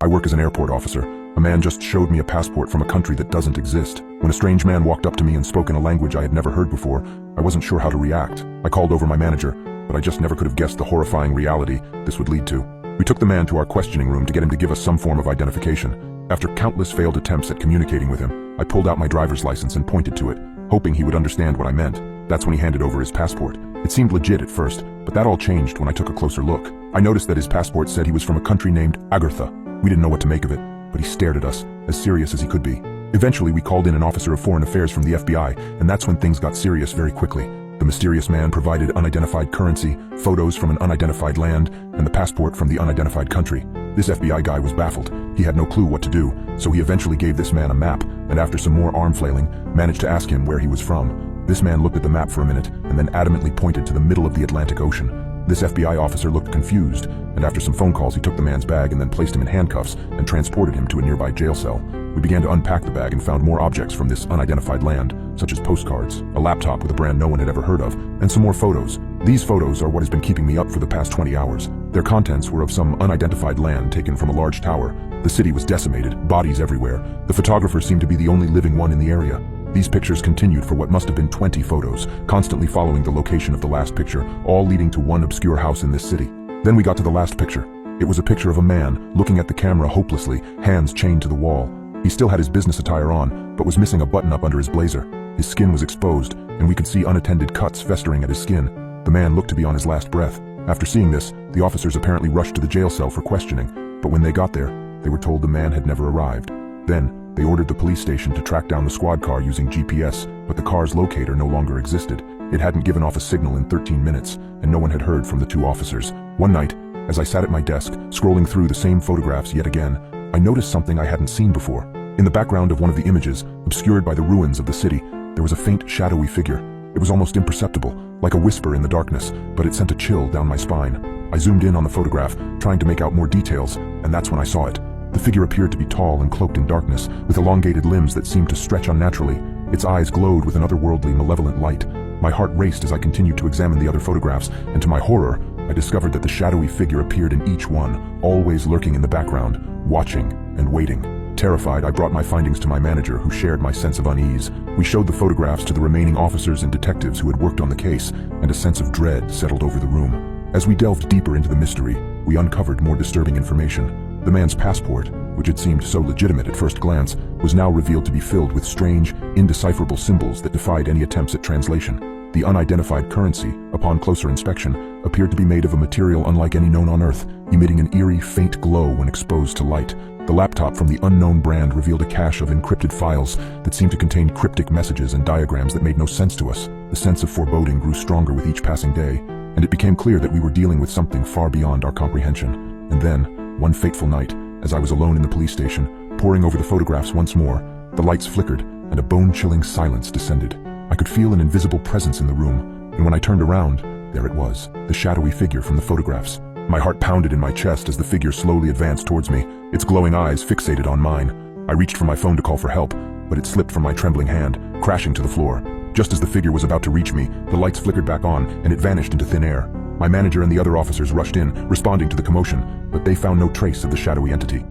I work as an airport officer. A man just showed me a passport from a country that doesn't exist. When a strange man walked up to me and spoke in a language I had never heard before, I wasn't sure how to react. I called over my manager, but I just never could have guessed the horrifying reality this would lead to. We took the man to our questioning room to get him to give us some form of identification. After countless failed attempts at communicating with him, I pulled out my driver's license and pointed to it, hoping he would understand what I meant. That's when he handed over his passport. It seemed legit at first, but that all changed when I took a closer look. I noticed that his passport said he was from a country named Agartha. We didn't know what to make of it, but he stared at us, as serious as he could be. Eventually, we called in an officer of foreign affairs from the FBI, and that's when things got serious very quickly. The mysterious man provided unidentified currency, photos from an unidentified land, and the passport from the unidentified country. This FBI guy was baffled. He had no clue what to do, so he eventually gave this man a map, and after some more arm flailing, managed to ask him where he was from. This man looked at the map for a minute, and then adamantly pointed to the middle of the Atlantic Ocean. This FBI officer looked confused, and after some phone calls he took the man's bag and then placed him in handcuffs and transported him to a nearby jail cell. We began to unpack the bag and found more objects from this unidentified land, such as postcards, a laptop with a brand no one had ever heard of, and some more photos. These photos are what has been keeping me up for the past 20 hours. Their contents were of some unidentified land taken from a large tower. The city was decimated, bodies everywhere. The photographer seemed to be the only living one in the area. These pictures continued for what must have been 20 photos, constantly following the location of the last picture, all leading to one obscure house in this city. Then we got to the last picture. It was a picture of a man, looking at the camera hopelessly, hands chained to the wall. He still had his business attire on, but was missing a button up under his blazer. His skin was exposed, and we could see unattended cuts festering at his skin. The man looked to be on his last breath. After seeing this, the officers apparently rushed to the jail cell for questioning, but when they got there, they were told the man had never arrived. Then, they ordered the police station to track down the squad car using GPS, but the car's locator no longer existed. It hadn't given off a signal in 13 minutes, and no one had heard from the two officers. One night, as I sat at my desk, scrolling through the same photographs yet again, I noticed something I hadn't seen before. In the background of one of the images, obscured by the ruins of the city, there was a faint, shadowy figure. It was almost imperceptible, like a whisper in the darkness, but it sent a chill down my spine. I zoomed in on the photograph, trying to make out more details, and that's when I saw it. The figure appeared to be tall and cloaked in darkness, with elongated limbs that seemed to stretch unnaturally. Its eyes glowed with an otherworldly, malevolent light. My heart raced as I continued to examine the other photographs, and to my horror, I discovered that the shadowy figure appeared in each one, always lurking in the background, watching and waiting. Terrified, I brought my findings to my manager, who shared my sense of unease. We showed the photographs to the remaining officers and detectives who had worked on the case, and a sense of dread settled over the room. As we delved deeper into the mystery, we uncovered more disturbing information. The man's passport, which had seemed so legitimate at first glance, was now revealed to be filled with strange, indecipherable symbols that defied any attempts at translation. The unidentified currency, upon closer inspection, appeared to be made of a material unlike any known on Earth, emitting an eerie, faint glow when exposed to light. The laptop from the unknown brand revealed a cache of encrypted files that seemed to contain cryptic messages and diagrams that made no sense to us. The sense of foreboding grew stronger with each passing day, and it became clear that we were dealing with something far beyond our comprehension. And then, one fateful night, as I was alone in the police station, poring over the photographs once more, the lights flickered and a bone-chilling silence descended. I could feel an invisible presence in the room, and when I turned around, there it was, the shadowy figure from the photographs. My heart pounded in my chest as the figure slowly advanced towards me, its glowing eyes fixated on mine. I reached for my phone to call for help, but it slipped from my trembling hand, crashing to the floor. Just as the figure was about to reach me, the lights flickered back on and it vanished into thin air. My manager and the other officers rushed in, responding to the commotion, but they found no trace of the shadowy entity.